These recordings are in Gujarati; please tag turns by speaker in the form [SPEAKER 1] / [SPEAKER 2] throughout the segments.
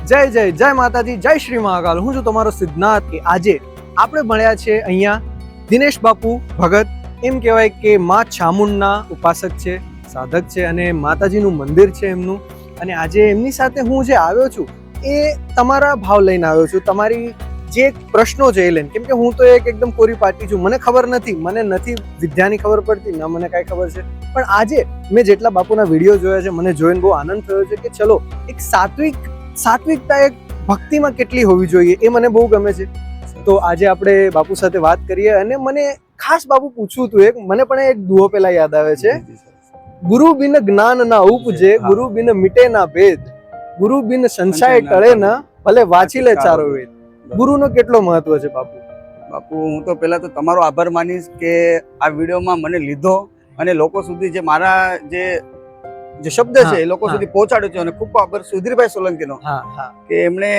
[SPEAKER 1] જય માતાજી, જય શ્રી મહાકાલ. હું છું તમારો સિદ્ધનાથ. કે આજે આપણે ભણ્યા છે અહીંયા દિનેશ બાપુ ભગત. એમ કહેવાય કે માં ચામુંડના ઉપાસક છે, સાધક છે અને માતાજીનું મંદિર છે એમનું. અને આજે એમની સાથે હું જે આવ્યો છું એ તમારા ભાવ લઈને આવ્યો છું, તમારી જે પ્રશ્નો છે એ લઈને. કેમ કે હું તો એકદમ કોરી પાટી છું, મને ખબર નથી, મને નથી વિદ્યાની ખબર પડતી, ના મને કાંઈ ખબર છે. પણ આજે મેં જેટલા બાપુના વિડીયો જોયા છે મને જોઈને બહુ આનંદ થયો છે કે ચલો એક સાત્વિકતા એક ભક્તિમાં કેટલી હોવી જોઈએ એ મને બહુ ગમે છે. તો આજે આપણે બાપુ સાથે વાત કરીએ. અને મને ખાસ બાપુ પૂછવું હતું, મને પણ એક દુહો પેલા યાદ આવે છે, ગુરુ બિન જ્ઞાન ના ઉપજે, ગુરુ બિન મિટે ના ભેદ, ગુરુ બિન સંશય ટળે ના, ભલે વાંચી લે ચારો વેદ. ગુરુનો કેટલો મહત્વ છે બાપુ?
[SPEAKER 2] બાપુ, હું તો પહેલા તો તમારો આભાર માનીશ કે આ વિડીયોમાં મને લીધો અને લોકો સુધી જે મારા જે શબ્દ છે એ લોકો સુધી પહોંચાડ્યો છે. અને ખૂબ આભાર સુધીરભાઈ સોલંકીનો કે એમણે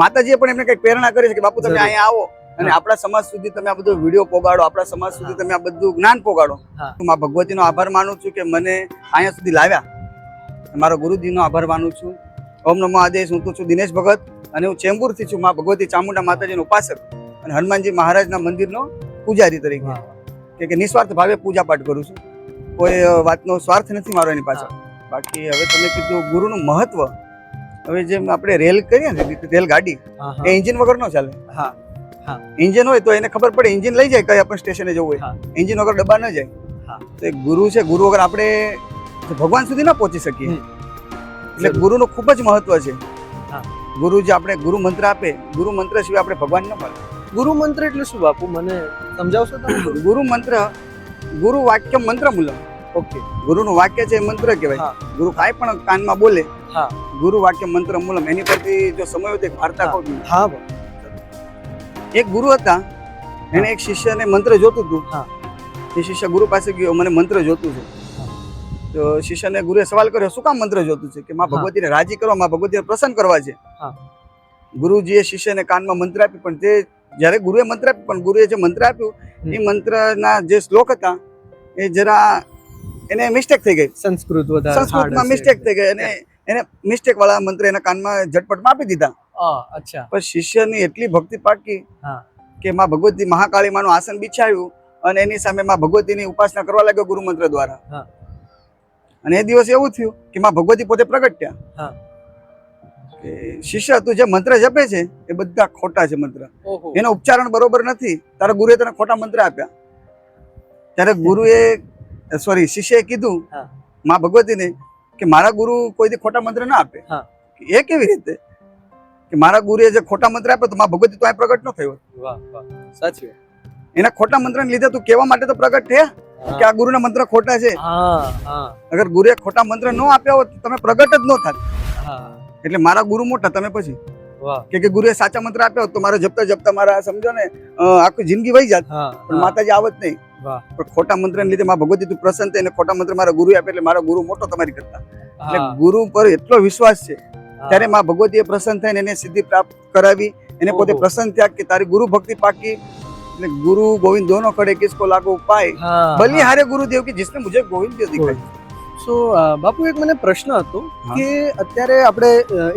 [SPEAKER 2] માતાજીએ પણ એમને કઈક પ્રેરણા કરી છે કે બાપુ તમે અહીંયા આવો અને આપણા સમાજ સુધી તમે આ બધો વિડીયો પોગાડો, આપણા સમાજ સુધી તમે આ બધું જ્ઞાન પોગાડો. હું ભગવતીનો આભાર માનું છું કે મને અહીંયા સુધી લાવ્યા. મારા ગુરુજીનો આભાર માનું છું. ઓમ નમો આદેશ. હું તો છું દિનેશ ભગત અને હું ચેમ્બુરથી છું. માં ભગવતી ચામુંડા માતાજીનો ઉપાસક અને હનુમાનજી મહારાજના મંદિરનો પૂજારી તરીકે કે નિસ્વાર્થ ભાવે પૂજા પાઠ કરું છું. કોઈ વાતનો સ્વાર્થ નથી મારો એની પાછળ. બાકી હવે તમે કીધું ગુરુનું મહત્વ. હવે જેમ આપણે રેલ કરીએ ને, રેલગાડી એ એન્જિન વગર ન ચાલે. એન્જિન હોય તો એને ખબર પડે, એન્જિન લઈ જાય કઈ આપણે સ્ટેશને જવું હોય, એન્જિન વગર ડબ્બા ન જાય. તો એક ગુરુ છે, ગુરુ વગર આપણે ભગવાન સુધી ના પહોંચી શકીએ. એટલે ગુરુનું ખૂબ જ મહત્વ છે. ગુરુ જે આપણે ગુરુ મંત્ર આપે, ગુરુ મંત્ર સિવાય આપણે ભગવાન ન મળે.
[SPEAKER 1] ગુરુ મંત્ર એટલે શું બાપુ, મને સમજાવશો તમે?
[SPEAKER 2] ગુરુ મંત્ર, ગુરુ વાક્ય મંત્ર મૂલમ.
[SPEAKER 1] ઓકે, ગુરુનું
[SPEAKER 2] ગુરુનું વાક્ય છે એ મંત્ર કહેવાય. ગુરુ કાંઈ પણ કાનમાં બોલે, ગુરુ વાક્ય મંત્ર મૂલમ. એની પરથી જો સમય હોય તો એક વાર્તા કહું. એક ગુરુ હતા, એને એક શિષ્યને મંત્ર જોતું હતું. એ શિષ્ય ગુરુ પાસે ગયો, મને મંત્ર જોતું છે. તો શિષ્યને ગુરુએ સવાલ કર્યો, શું કામ મંત્ર જોતું છે? કે માં ભગવતીને રાજી કરવા, માં ભગવતીને પ્રસન્ન કરવા છે. ગુરુજીએ શિષ્યને કાનમાં મંત્ર આપ્યું, પણ તે જ્યારે ગુરુએ મંત્ર આપ્યું, પણ ગુરુએ જે મંત્ર આપ્યું એ મંત્રના જે શ્લોક હતા એ જરા એને મિસ્ટેક થઈ ગઈ. સંસ્કૃતમાં મિસ્ટેક થઈ ગઈ અને એને મિસ્ટેક વાળા મંત્ર એના કાનમાં ઝટપટમાં આપી દીધા. પણ શિષ્યની એટલી ભક્તિ પાકી કે માં ભગવતી મહાકાળી માનું આસન બિછાવ્યું અને એની સામે માં ભગવતીની ઉપાસના કરવા લાગ્યો ગુરુ મંત્ર દ્વારા. અને એ દિવસ એવું થયું કે માં ભગવતી પોતે પ્રગટ થયા. શિષ્ય તું જે મંત્ર જપે છે એ બધા ખોટા છે મંત્ર, એનો ઉચ્ચારણ બરોબર નથી. તારા ગુરુએ તને ખોટા મંત્ર આપ્યા. ત્યારે શિષ્યએ કીધું માં ભગવતીને કે મારા ગુરુ કોઈથી ખોટા મંત્ર ના આપે. એ કેવી રીતે? કે મારા ગુરુએ જે ખોટા મંત્ર આપ્યા તો માં ભગવતી તો અહીં પ્રગટ ન થયો.
[SPEAKER 1] સાચી.
[SPEAKER 2] એના ખોટા મંત્રને લીધે તું કહેવા માટે તો પ્રગટ થયા કે આ ગુરુના મંત્ર ખોટા છે. અગર ગુરુએ ખોટા મંત્ર ન આપ્યા હોત તમે પ્રગટ જ ન થાત. એટલે મારા ગુરુ મોટા, તમે પછી કે ગુરુએ સાચા મંત્ર આપ્યા હોત તો મારા જપતા જપતા મારા સમજો ને આખી જિંદગી વહી જાત, પણ માતાજી આવત નહીં. પણ ખોટા મંત્ર ને લીધે માં ભગવતી તું પ્રસન્ન થઈ. ખોટા મંત્ર મારા ગુરુ આપે એટલે મારા ગુરુ મોટો તમારી કરતા. એટલે ગુરુ પર એટલો વિશ્વાસ છે. ત્યારે માં ભગવતીએ પ્રસન્ન થઈને એને સિદ્ધિ પ્રાપ્ત કરાવી. એને પોતે પ્રસન્ન થયા કે તારી ગુરુ ભક્તિ પાકી. એટલે ગુરુ ગોવિંદ દોનો ખડે કિસકો લાગો પાય, બલી હારે ગુરુદેવ કે जिसने मुझे गोविंद दिखाई.
[SPEAKER 1] સો બાપુ, એક મને પ્રશ્ન હતો કે અત્યારે આપણે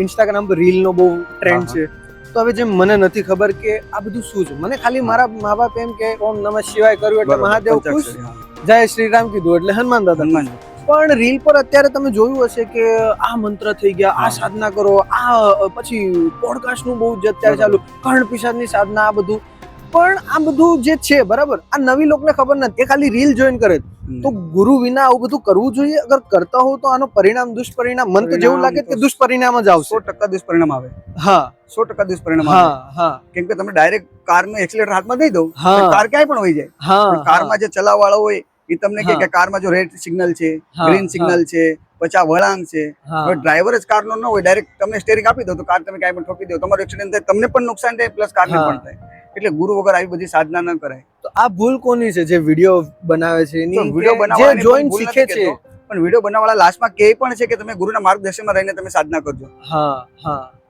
[SPEAKER 1] ઇન્સ્ટાગ્રામ પર રીલ નો બહુ ટ્રેન્ડ છે. તો હવે જેમ મને નથી ખબર કે આ બધું શું છે, મને ખાલી મારા મા બાપ એમ કે ઓમ નમઃ શિવાય કર્યું એટલે મહાદેવ ખુશ, જય શ્રી રામ કીધું એટલે હનુમાન દાદા. પણ રીલ પર અત્યારે તમે જોયું હશે કે આ મંત્ર થઈ ગયા, આ સાધના કરો, આ પછી પોડકાસ્ટ નું બહુ જ અત્યારે ચાલુ, કર્ણ પિશાચની સાધના, આ બધું. પણ આ બધું જે છે બરાબર, આ નવી લોકોને ખબર નથી, એ ખાલી રીલ જોઈન કરે. તો ગુરુ વિના આવું બધું કરવું જોઈએ? અગર કરતા હો તો આનો પરિણામ દુષ્પરિણામ, મને તો જેવું લાગે કે દુષ્પરિણામ જ આવશે.
[SPEAKER 2] 100% દુષ્પરિણામ આવે. 100% દુષ્પરિણામ આવે. કેમ કે તમે ડાયરેક્ટ કારનું એક્સિલેટર હાથમાં દઈ દો, કાર ક્યાંય પણ વહી જાય. કારમાં જે ચલાવવાળો હોય એ તમને કે કારમાં જો રેડ સિગ્નલ છે, ગ્રીન સિગ્નલ છે, પછી આ વળાંક છે, ડ્રાઈવર જ કારનો ન હોય, ડાયરેક્ટ તમને સ્ટેરિંગ આપી દો તો કાર તમે ક્યાંય પણ ઠોકી દો, તમારો એક્સિડન્ટ થાય, તમને પણ નુકસાન થાય પ્લસ કારને પણ થાય. એટલે ગુરુ વગર આવી બધી સાધના ન કરાય.
[SPEAKER 1] તો આ ભૂલ કોની છે જે વિડીયો બનાવે છે?
[SPEAKER 2] વિડીયો બનાવવાને જોઈન શીખે છે, પણ વિડીયો બનાવવાળા લાસ્ટમાં કહે પણ છે કે તમે ગુરુના માર્ગદર્શનમાં રહીને તમે સાધના કરજો.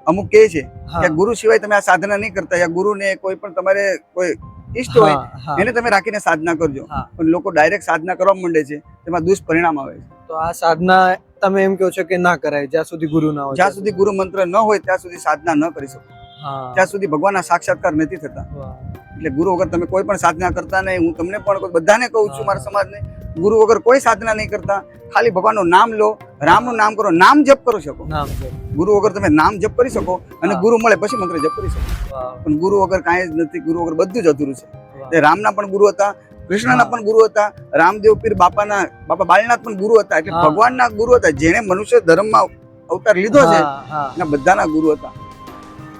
[SPEAKER 2] અમુક કહે છે કે ગુરુ સિવાય તમે આ સાધના નહીં કરતા, યા ગુરુને કોઈ પણ તમારે કોઈ ઈષ્ટ હોય
[SPEAKER 1] હા, હા.
[SPEAKER 2] એને તમે રાખીને સાધના કરજો.
[SPEAKER 1] હા.
[SPEAKER 2] પણ લોકો ડાયરેક્ટ સાધના કરવા માંડે છે, તેમાં દુષ્પરિણામ આવે છે.
[SPEAKER 1] તો આ સાધના તમે એમ કહો છો કે ના કરાય જ્યાં સુધી ગુરુ ના હોય
[SPEAKER 2] જ્યાં સુધી ગુરુ મંત્ર ન હોય ત્યાં સુધી સાધના ન કરી શકો.
[SPEAKER 1] હા.
[SPEAKER 2] ત્યાં સુધી ભગવાનના સાક્ષાત્કાર નથી થતા.
[SPEAKER 1] વાહ.
[SPEAKER 2] એટલે ગુરુ વગર તમે કોઈ પણ સાધના કરતા નહીં. હું તમને પણ બધાને કહું છું, મારા સમાજને, ગુરુ વગર કોઈ સાધના નહીં કરતા. ખાલી ભગવાનનું નામ લો, રામનું નામ કરો, નામ જપ કરી શકો.
[SPEAKER 1] નામ છે.
[SPEAKER 2] ગુરુ વગર તમે નામ જપ કરી શકો અને
[SPEAKER 1] હા.
[SPEAKER 2] ગુરુ મળે પછી મંત્ર જપ કરી શકો.
[SPEAKER 1] વાહ.
[SPEAKER 2] પણ ગુરુ વગર કાંઈ જ નથી. ગુરુ વગર બધું જ અધૂરું છે.
[SPEAKER 1] વાહ.
[SPEAKER 2] એ રામના પણ ગુરુ હતા, કૃષ્ણના
[SPEAKER 1] હા.
[SPEAKER 2] પણ ગુરુ હતા, રામદેવ પીર બાપા બાલનાથ પણ ગુરુ હતા. એટલે
[SPEAKER 1] હા.
[SPEAKER 2] ભગવાનના ગુરુ હતા. જેણે મનુષ્ય ધર્મમાં અવતાર લીધો છે
[SPEAKER 1] હા, હા.
[SPEAKER 2] એના બધાના ગુરુ હતા.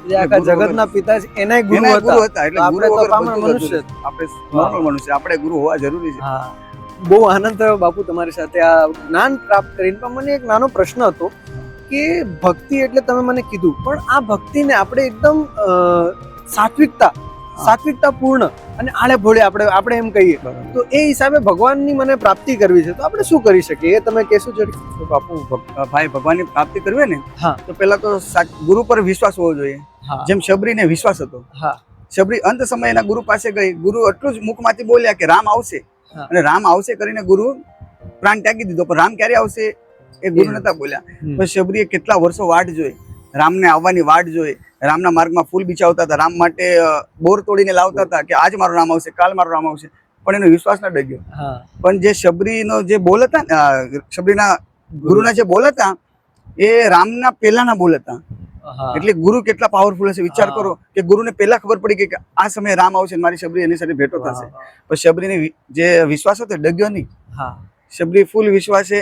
[SPEAKER 1] જે આખા
[SPEAKER 2] ગુરુ વગર-
[SPEAKER 1] જગતના પિતા છે એનાય ગુરુ
[SPEAKER 2] એના ગુરુ
[SPEAKER 1] હતા.
[SPEAKER 2] હતા. એટલે
[SPEAKER 1] તો
[SPEAKER 2] ગુરુ
[SPEAKER 1] આપણે તો
[SPEAKER 2] વગર
[SPEAKER 1] પામર
[SPEAKER 2] બધું જ
[SPEAKER 1] મનુષ્ય
[SPEAKER 2] અધૂરું છે. આપણે
[SPEAKER 1] વાહ.
[SPEAKER 2] નોર્મલ મનુષ્ય, આપણે ગુરુ હોવા જરૂરી છે.
[SPEAKER 1] હા. બહુ આનંદ થયો બાપુ તમારી સાથે આ જ્ઞાન પ્રાપ્ત કરીને. પણ મને એક નાનો પ્રશ્ન હતો કે ભક્તિ એટલે તમે મને કીધું, પણ આ ભક્તિને આપણે એકદમ સાત્વિકતા પૂર્ણ અને આળે ભોળે આપણે એમ કહીએ
[SPEAKER 2] બરાબર.
[SPEAKER 1] તો એ હિસાબે ભગવાનની મને પ્રાપ્તિ કરવી છે તો આપણે શું કરી શકીએ એ તમે કહેશો જરી?
[SPEAKER 2] તો બાપુ ભાઈ ભગવાનની પ્રાપ્તિ કરવી હોય ને,
[SPEAKER 1] હા.
[SPEAKER 2] તો પહેલા તો ગુરુ પર વિશ્વાસ હોવો જોઈએ.
[SPEAKER 1] હા.
[SPEAKER 2] જેમ શબરીને વિશ્વાસ હતો.
[SPEAKER 1] હા.
[SPEAKER 2] શબરી અંત સમયે એના ગુરુ પાસે ગઈ. ગુરુ એટલું જ મુખમાંથી બોલ્યા કે રામ આવશે.
[SPEAKER 1] હા.
[SPEAKER 2] અને રામ આવશે કરીને ગુરુ પ્રાણ ત્યાગી દીધો. પણ રામ ક્યારે આવશે એ ગુરુ નતા બોલ્યા. પણ શબરીએ કેટલા વર્ષો વાટ જોઈ, રામને આવવાની વાટ જોઈ. રામના માર્ગમાં ફૂલ બિછાવતા હતા, રામ માટે બોર તોડીને લાવતા હતા કે આજ મારું રામ આવશે, કાલ મારું રામ આવશે. પણ એનો વિશ્વાસ ના ડગ્યો.
[SPEAKER 1] હા.
[SPEAKER 2] પણ જે શબરીનો જે બોલ હતા ને, શબરીના ગુરુના જે બોલ હતા એ રામના પહેલાના બોલ હતા.
[SPEAKER 1] હા.
[SPEAKER 2] એટલે ગુરુ કેટલા પાવરફુલ હશે વિચાર
[SPEAKER 1] હા.
[SPEAKER 2] કરો કે ગુરુને પહેલા ખબર પડી કે આ સમયે રામ આવશે અને મારી શબરી એની સાથે ભેટો થશે. પણ શબરીને જે વિશ્વાસ હતો ડગ્યો નહીં.
[SPEAKER 1] હા.
[SPEAKER 2] શબરી ફૂલ વિશ્વાસે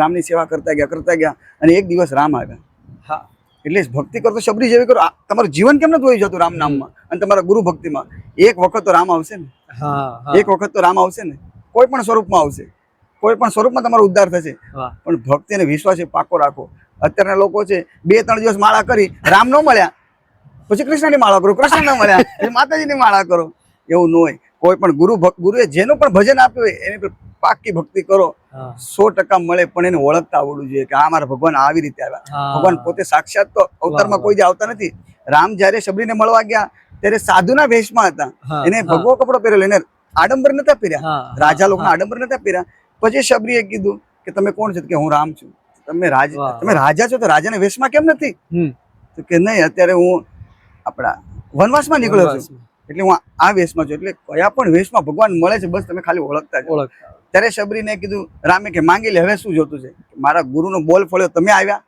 [SPEAKER 2] રામની સેવા કરતા ગયા અને એક દિવસ રામ આવ્યા.
[SPEAKER 1] હા.
[SPEAKER 2] એટલે ભક્તિ કરતો શબરી જેવી કરો. તમારું જીવન કેમ ન ધોઈ જતું રામ નામમાં અને તમારા ગુરુ ભક્તિમાં? એક વખત તો રામ આવશે ને.
[SPEAKER 1] હા.
[SPEAKER 2] એક વખત તો રામ આવશે ને. કોઈ પણ સ્વરૂપમાં આવશે, કોઈ પણ સ્વરૂપમાં તમારો ઉદ્ધાર થશે. પણ ભક્તિ અને વિશ્વાસ એ પાકો રાખો. અત્યારના લોકો છે 2-3 દિવસ માળા કરી, રામ ન મળ્યા પછી કૃષ્ણની માળા કરો, કૃષ્ણ ન મળ્યા પછી માતાજીની માળા કરો. એવું ન હોય. કોઈ પણ ગુરુએ જેનું પણ ભજન આપ્યું હોય એની પર પાકી ભક્તિ કરો. 100% મળે. પણ એને ઓળખતા આવડવું જોઈએ કે આ મારા ભગવાન આવી રીતે આવ્યા. ભગવાન પોતે સાક્ષાત તો અવતારમાં કોઈ જ આવતા નથી. રામ જયારે શબરીને મળવા ગયા ત્યારે સાધુના વેશમાં હતા. એને ભગવો કપડો પહેરેલો, એને આડંબર નતા પહેર્યા. રાજા લોકોના આડંબર નતા પહેર્યા. પછી શબરીએ કીધું કે તમે કોણ છો? કે હું રામ છું. તમે રાજા છો તો રાજાના વેશમાં કેમ નથી? તો કે નહીં, અત્યારે હું આપણા વનવાસમાં નીકળ્યો છું, એટલે હું આ વેશમાં છું. એટલે કયા પણ વેશમાં ભગવાન મળે છે, બસ તમે ખાલી ઓળખતા જાઓ. ત્યારે શબરીને કીધું, રામે કે માંગી લે, હવે શું જોતું છે? મારા ગુરુનો બોલ ફળ્યો, તમે આવ્યા.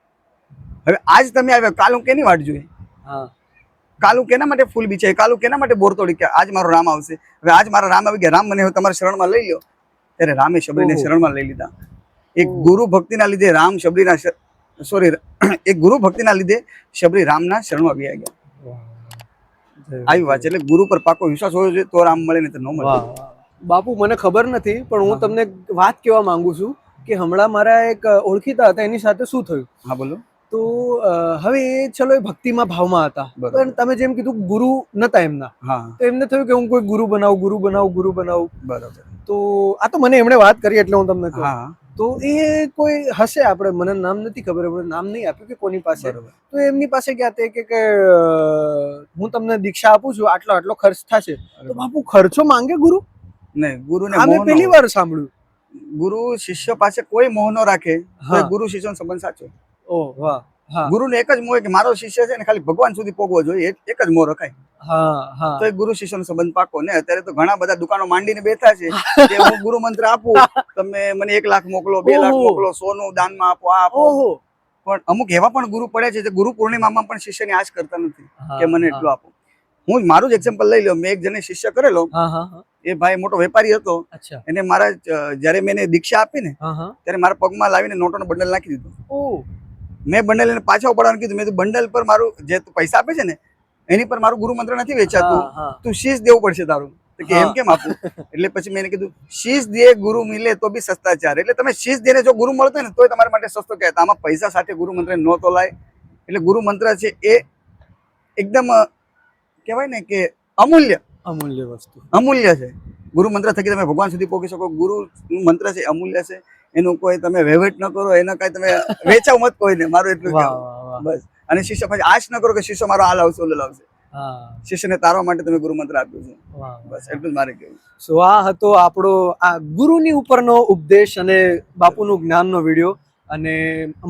[SPEAKER 2] હવે આજ તમે આવ્યા, કાલ હું કેની વાટ જોઈએ? કાલ હું કેના માટે ફૂલ બિછાય? કાલ હું કેના માટે બોર તોડી? કે આજ મારો રામ આવશે. હવે આજ મારા રામ આવી ગયા, રામ મને હવે તમારા શરણમાં લઈ લો. ત્યારે રામે શબરીને શરણમાં લઈ લીધા. એક ગુરુ ભક્તિના લીધે રામ શબરીના એક ગુરુ ભક્તિના લીધે શબરી રામના શરણમાં આવી ગયા. આવી વાત છે. એટલે ગુરુ પર પાકો વિશ્વાસ હોવો જોઈએ તો રામ મળે, ને તો ન મળે.
[SPEAKER 1] બાપુ મને ખબર નથી, પણ હું તમને વાત કહેવા માંગુ છું કે હમણાં મારા એક ઓળખીતા હતા, એની સાથે શું થયું.
[SPEAKER 2] હા બોલો.
[SPEAKER 1] તો હવે એ ચલો એ ભક્તિમાં ભાવમાં હતા, પણ તમે જેમ કીધું ગુરુ નતા એમના. તો એમને થયું કે હું કોઈ ગુરુ બનાવું.
[SPEAKER 2] બરાબર.
[SPEAKER 1] તો આ તો મને એમણે વાત કરી એટલે હું તમને કહું. તો એ કોઈ હશે, આપણે મને નામ નથી ખબર, નામ નહીં આપ્યું કે કોની પાસે. તો એમની પાસે ગયા તે કે હું તમને દીક્ષા આપું છું, આટલો ખર્ચ થશે. તો બાપુ ખર્ચો માંગે ગુરુ?
[SPEAKER 2] નહીં, ગુરુને
[SPEAKER 1] અમે પહેલી વાર સાંભળ્યું.
[SPEAKER 2] ગુરુ શિષ્ય પાસે કોઈ મોહ ન રાખે તો ગુરુ શિષ્યનો સંબંધ સાચો.
[SPEAKER 1] ઓહ વાહ.
[SPEAKER 2] ગુરુને એક જ મોહ કે મારો શિષ્ય છે ને ખાલી ભગવાન સુધી પહોંચવો જોઈએ, એક જ મોહ રખાય. તો એ ગુરુ શિષ્યનો સંબંધ પાકો. ને અત્યારે તો ઘણા બધા દુકાનો માંડીને બેઠા છે કે હું ગુરુ મંત્ર આપું, તમે મને 1 લાખ મોકલો, 2 લાખ મોકલો, સોનું દાનમાં આપો, આ આપો. પણ અમુક એવા પણ ગુરુ પડે છે જે ગુરુ પૂર્ણિમામાં પણ શિષ્યની આશ કરતા નથી કે મને એટલું આપો. હું મારું જ એક્ઝામ્પલ લઈ લઉં. મેં એક જણે શિષ્ય કરેલો. એ ભાઈ મોટો વેપારી હતો. એને મારા જયારે મેં દીક્ષા આપી ને ત્યારે મારા પગમાં લાવીને નોટોનો બંડલ નાખી દીધો. મેં બંડલ એને પાછા ઉપાડવાનું કીધું. મેં બંડલ પર મારું જે પૈસા આપે છે ને એની પર મારું ગુરુ મંત્ર નથી વેચાતું, તું શીશ દેવું પડશે તારું. કે એમ કેમ આપું? એટલે પછી મેં કીધું શીશ દે ગુરુ મિલે તો બી સસ્તાચાર. એટલે તમે શીશ દઈને જો ગુરુ મળતો ને તોય તમારા માટે સસ્તો કહેતા. આમાં પૈસા સાથે ગુરુ મંત્ર ન તોલાય. એટલે ગુરુ મંત્ર છે એ એકદમ કહેવાય ને કે અમૂલ્ય વસ્તુ, અમૂલ્ય છે. ગુરુ મંત્ર થકી તમે ભગવાન સુધી પહોંચી શકો. ગુરુ મંત્ર છે અમૂલ્ય છે. એનું કોઈ તમે વહીવટ ન કરો, એના કઈ તમે વેચાવ મત કોઈને. મારું એટલું કહેવું બસ. અને શિષ્ય પછી આશ ન કરો કે શિષ્ય મારો આ લાવશે ઓલો લાવશે. શિષ્યને તારવા માટે તમે ગુરુ મંત્ર આપ્યો છે.
[SPEAKER 1] વાહ.
[SPEAKER 2] બસ એટલું જ મારે કહેવું.
[SPEAKER 1] સો આ હતો આપણો આ ગુરુની ઉપરનો ઉપદેશ અને બાપુનું જ્ઞાનનો વિડીયો. અને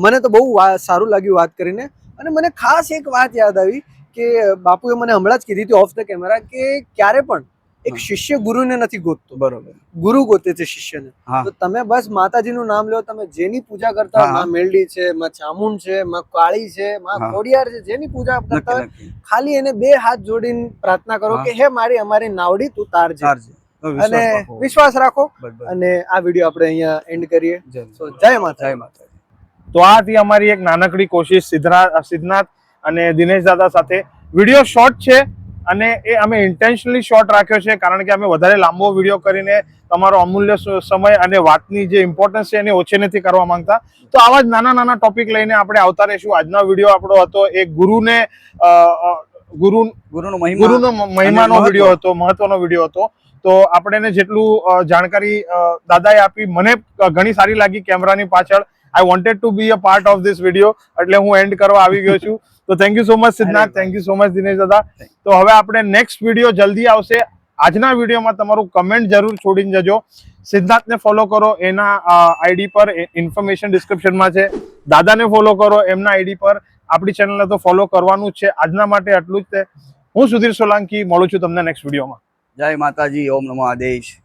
[SPEAKER 1] મને તો બહુ સારું લાગ્યું વાત કરીને. અને મને ખાસ એક વાત યાદ આવી કે બાપુએ મને હમણાં જ કીધી હતી ઓફ ધ કેમેરા કે ક્યારે પણ એક શિષ્ય ગુરુને નથી ગોતતો,
[SPEAKER 2] બરોબર.
[SPEAKER 1] ગુરુ ગોતે છે શિષ્યને.
[SPEAKER 2] હા.
[SPEAKER 1] તો તમે બસ માતાજીનું નામ લો, તમે જેની પૂજા કરતા હોય,
[SPEAKER 2] હા.
[SPEAKER 1] માં મેલડી છે, માં ચામુંડ છે, માં કાળી છે, માં
[SPEAKER 2] હા.
[SPEAKER 1] ખોડિયાર છે, જેની પૂજા કરતા
[SPEAKER 2] નક્કી
[SPEAKER 1] હોય
[SPEAKER 2] નક્કી.
[SPEAKER 1] ખાલી એને 2 હાથ જોડીને પ્રાર્થના કરો
[SPEAKER 2] હા.
[SPEAKER 1] કે હે મારી અમારી નાવડી તું તારજે
[SPEAKER 2] ચાર્જ. તો વિશ્વાસ
[SPEAKER 1] અને
[SPEAKER 2] રાખો.
[SPEAKER 1] વિશ્વાસ રાખો.
[SPEAKER 2] બસ, બસ.
[SPEAKER 1] અને આ વિડીયો આપણે અહીંયા એન્ડ કરીએ.
[SPEAKER 2] જય
[SPEAKER 1] સો જય માતા.
[SPEAKER 2] જય માતા.
[SPEAKER 3] તો આ હતી અમારી એક નાનકડી કોશિશ સિદ્ધનાથ અને દિનેશ દાદા સાથે. વિડીયો શોર્ટ છે અને એ અમે ઇન્ટેન્શનલી શોર્ટ રાખ્યો છે કારણ કે અમે વધારે લાંબો વિડીયો કરીને તમારો અમૂલ્ય સમય અને વાતની જે ઇમ્પોર્ટન્સ છે એને ઓછી નથી કરવા માંગતા. તો આવા જ નાના નાના ટોપિક લઈને આપણે આવતા રહીશું. આજનો વિડીયો આપણો હતો એક ગુરુનો મહિમાનો વિડીયો હતો, મહત્વનો વિડીયો હતો. તો આપણે જેટલું જાણકારી દાદાએ આપી મને ઘણી સારી લાગી કેમેરાની પાછળ. I wanted to be a part of this video, એટલે હું એન્ડ કરવા આવી ગયો છું. તો thank you so much Siddhnath, thank you so much Dinesh દાદા. તો હવે આપણે નેક્સ્ટ વિડીયો જલ્દી આવશે. આજના વિડીયોમાં તમારું કમેન્ટ જરૂર છોડીને જજો. સિદ્ધનાથને ફોલો કરો, એના આઈડી પર ઇન્ફોર્મેશન ડિસ્ક્રિપ્શનમાં છે. દાદાને ફોલો કરો, એમના આઈડી પર. આપણી ચેનલને તો ફોલો કરવાનું જ છે. આજના માટે આટલું જ છે. હું સુધીર સોલંકી, મળું છું તમને નેક્સ્ટ વિડીયોમાં.
[SPEAKER 2] જય માતાજી. ઓમ નમો આદેશ.